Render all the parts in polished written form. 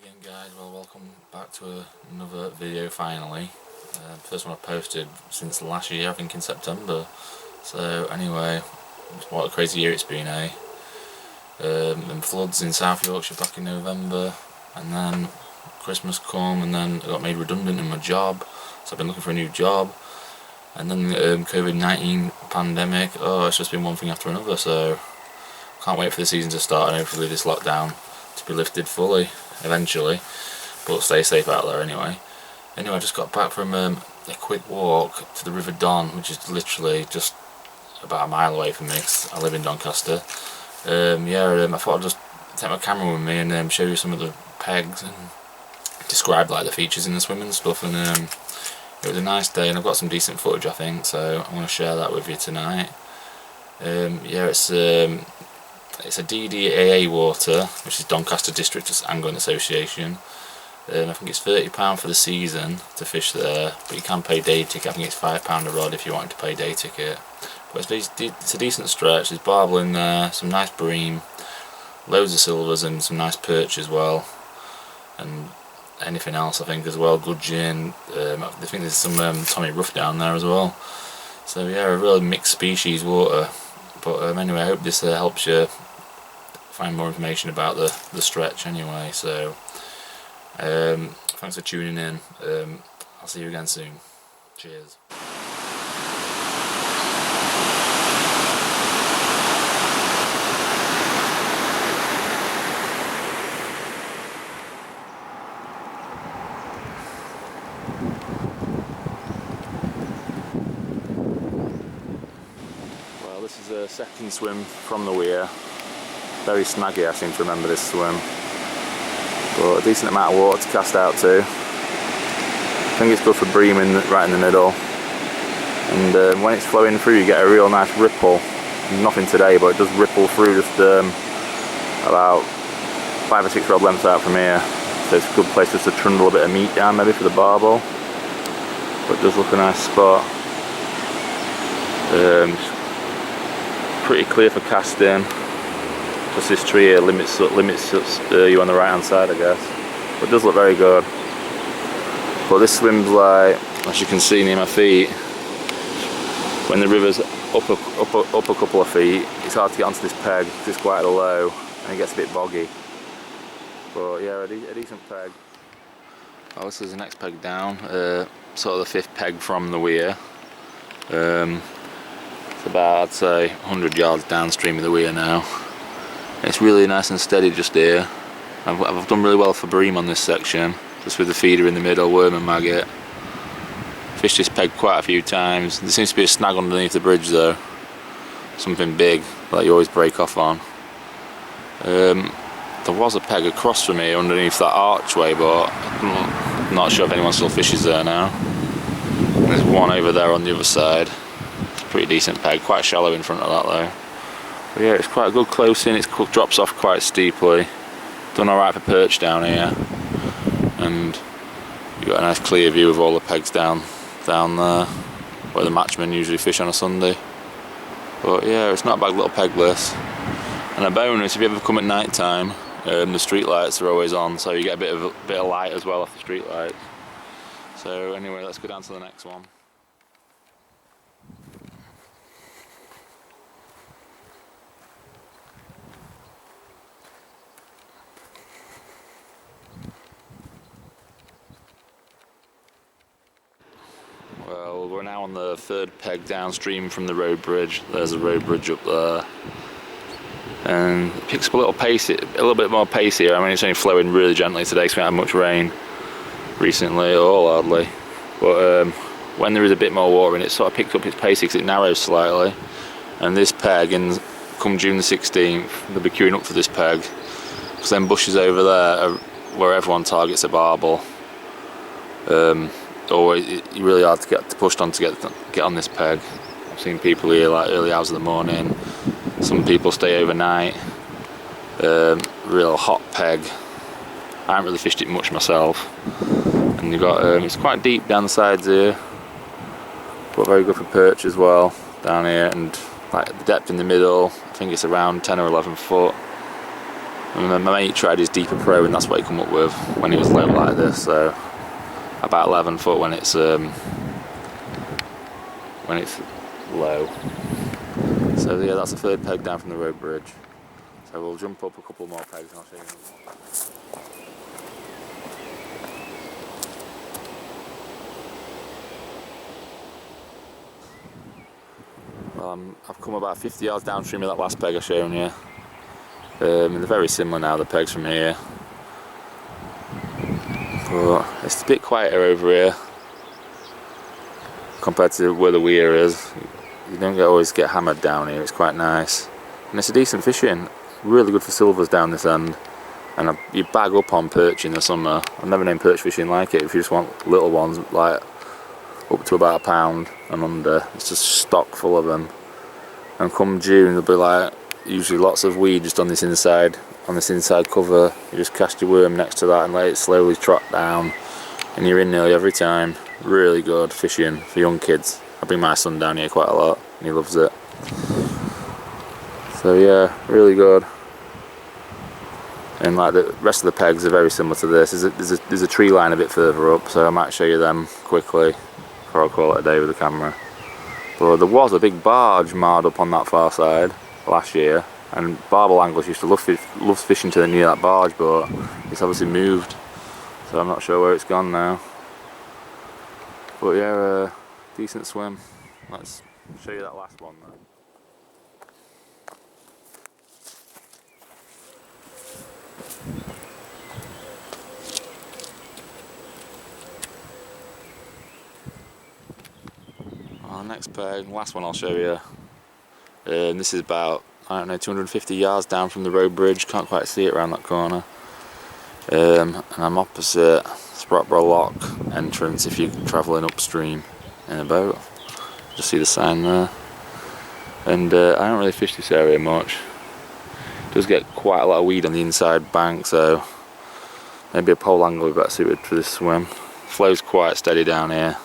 Again guys, well welcome back to another video finally. First one I've posted since last year, I think in September. So anyway, what a crazy year it's been, eh? And floods in South Yorkshire back in November, and then Christmas come, and then I got made redundant in my job, so I've been looking for a new job. And then COVID-19 pandemic, it's just been one thing after another, so can't wait for the season to start and hopefully this lockdown to be lifted fully eventually, but stay safe out there anyway. I just got back from a quick walk to the River Don, which is literally just about a mile away from me, 'cause I live in Doncaster. I thought I'd just take my camera with me and show you some of the pegs and describe like the features in the swim and stuff, and it was a nice day and I've got some decent footage I think, so I want to share that with you tonight. It's a DDAA water, which is Doncaster District Angling Association. I think it's £30 for the season to fish there, but you can pay day ticket. I think it's £5 a rod if you wanted to pay day ticket. But it's a decent stretch. There's barbel in there, some nice bream, loads of silvers and some nice perch as well, and anything else I think as well, good gin. I think there's some Tommy Rough down there as well. So yeah, a really mixed species water. But anyway, I hope this helps you find more information about the stretch anyway. So thanks for tuning in. I'll see you again soon. Cheers. Well, this is a second swim from the weir. Very snaggy, I seem to remember this swim, but a decent amount of water to cast out to. I think it's good for Bream right in the middle, and when it's flowing through you get a real nice ripple. Nothing today, but it does ripple through just about 5 or 6 rod lengths out from here, so it's a good place just to trundle a bit of meat down maybe for the barbel, but it does look a nice spot. Pretty clear for casting. Just this tree here limits you on the right hand side, I guess, but it does look very good. But this swim's like, as you can see near my feet, when the river's up a couple of feet, it's hard to get onto this peg because it's quite low and it gets a bit boggy. But yeah, a decent peg. Oh, this is the next peg down, sort of the 5th peg from the weir. It's about, I'd say, 100 yards downstream of the weir now. It's really nice and steady just here. I've done really well for bream on this section, just with the feeder in the middle, worm and maggot. Fished this peg quite a few times. There seems to be a snag underneath the bridge though, something big that you always break off on. There was a peg across from here underneath that archway, but I'm not sure if anyone still fishes there now. There's one over there on the other side. It's a pretty decent peg, quite shallow in front of that though. But yeah, it's quite a good close in, it drops off quite steeply. Done alright for perch down here, and you've got a nice clear view of all the pegs down there, where the matchmen usually fish on a Sunday. But yeah, it's not a bad little peg list. And a bonus, if you ever come at night time, the street lights are always on, so you get a bit of light as well off the street lights. So anyway, let's go down to the next one. Well, we're now on the 3rd peg downstream from the road bridge. There's a road bridge up there, and it picks up a little bit more pace here. I mean, it's only flowing really gently today because we haven't had much rain recently, or hardly. But when there is a bit more water in it, sort of picks up its pace because it narrows slightly. And this peg, come June the 16th, they'll be queuing up for this peg, because then bushes over there are where everyone targets a barbel. Always really hard to get pushed on to get on this peg. I've seen people here like early hours of the morning. Some people stay overnight. Real hot peg. I haven't really fished it much myself. And you've got it's quite deep down the sides here, but very good for perch as well down here. And like the depth in the middle, I think it's around 10 or 11 foot. And my mate tried his Deeper Pro, and that's what he come up with when he was low like this. So about 11 foot when it's low. So yeah, that's the third peg down from the road bridge. So we'll jump up a couple more pegs and I'll show you. Well, I've come about 50 yards downstream of that last peg I've shown you. They're very similar now, the pegs from here. But it's a bit quieter over here compared to where the weir is. You don't always get hammered down here, it's quite nice. And it's a decent fishing, really good for silvers down this end. And you bag up on perch in the summer. I've never known perch fishing like it. If you just want little ones, like up to about £1 and under, it's just stock full of them. And come June there'll be like usually lots of weed just on this inside cover. You just cast your worm next to that and let it slowly trot down, and you're in nearly every time. Really good fishing for young kids. I bring my son down here quite a lot and he loves it. So yeah, really good. And like the rest of the pegs are very similar to this. There's a tree line a bit further up, so I might show you them quickly before I call it a day with the camera. But there was a big barge marred up on that far side last year, and barbel anglers used to love fishing to the near that barge, but it's obviously moved, so I'm not sure where it's gone now. But yeah, decent swim. Let's show you that last one then. Well, next peg, last one I'll show you. This is about, I don't know, 250 yards down from the road bridge. Can't quite see it around that corner. And I'm opposite Sprotbrough Lock entrance if you're travelling upstream in a boat. Just see the sign there. And I don't really fish this area much. It does get quite a lot of weed on the inside bank, so maybe a pole angle would be better suited for this swim. Flow's quite steady down here.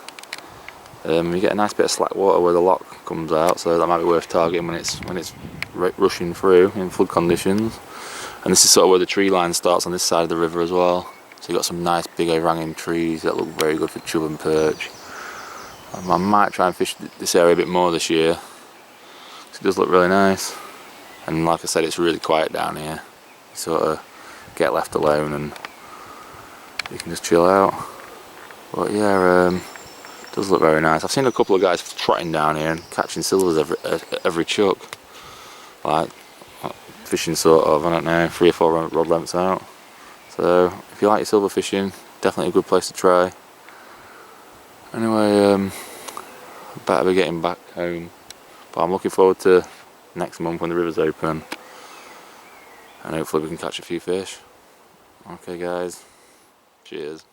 You get a nice bit of slack water where the lock comes out, so that might be worth targeting when it's rushing through in flood conditions. And this is sort of where the tree line starts on this side of the river as well. So you've got some nice big overhanging trees that look very good for chub and perch. I might try and fish this area a bit more this year, because it does look really nice. And like I said, it's really quiet down here. You sort of get left alone and you can just chill out. But yeah, it does look very nice. I've seen a couple of guys trotting down here and catching silvers every chuck. Like fishing sort of, I don't know, 3 or 4 rod lengths out. So if you like your silver fishing, definitely a good place to try. Anyway, better be getting back home. But I'm looking forward to next month when the river's open. And hopefully we can catch a few fish. Okay guys, cheers.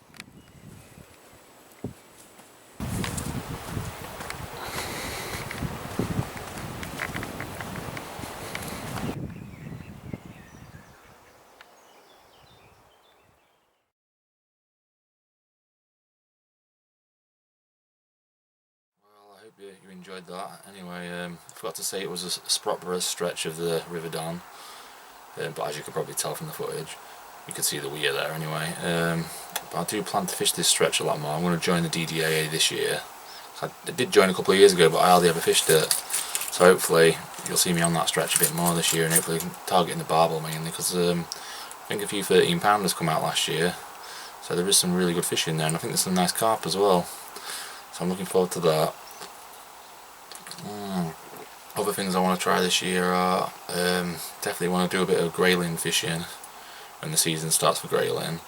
I hope you enjoyed that. Anyway, I forgot to say it was a Sprotbrough stretch of the River Don, but as you could probably tell from the footage, you could see the weir there anyway. But I do plan to fish this stretch a lot more. I'm going to join the DDAA this year. I did join a couple of years ago, but I hardly ever fished it. So hopefully you'll see me on that stretch a bit more this year, and hopefully targeting the barbel mainly, because I think a few 13-pounders come out last year. So there is some really good fish in there, and I think there's some nice carp as well. So I'm looking forward to that. Other things I want to try this year are definitely want to do a bit of grayling fishing when the season starts for grayling.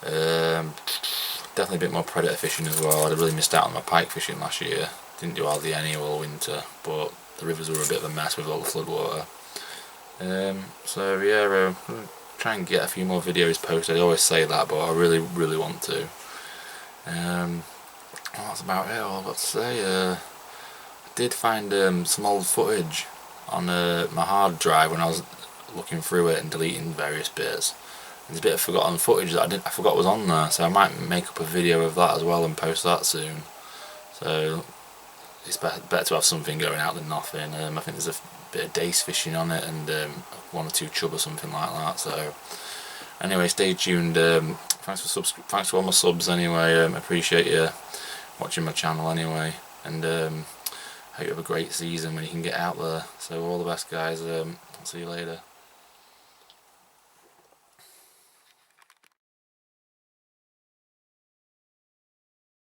Definitely a bit more predator fishing as well. I really missed out on my pike fishing last year. Didn't do hardly any all winter, but the rivers were a bit of a mess with all the flood water. So yeah, try and get a few more videos posted. I always say that, but I really want to. That's about it. All I've got to say. I did find some old footage on my hard drive when I was looking through it and deleting various bits. There's a bit of forgotten footage that I forgot was on there, so I might make up a video of that as well and post that soon. So it's better to have something going out than nothing. I think there's a bit of dace fishing on it, and 1 or 2 chub or something like that. So anyway, stay tuned. Thanks for all my subs anyway. Appreciate you watching my channel anyway, and hope you have a great season when you can get out there. So all the best, guys. I'll see you later.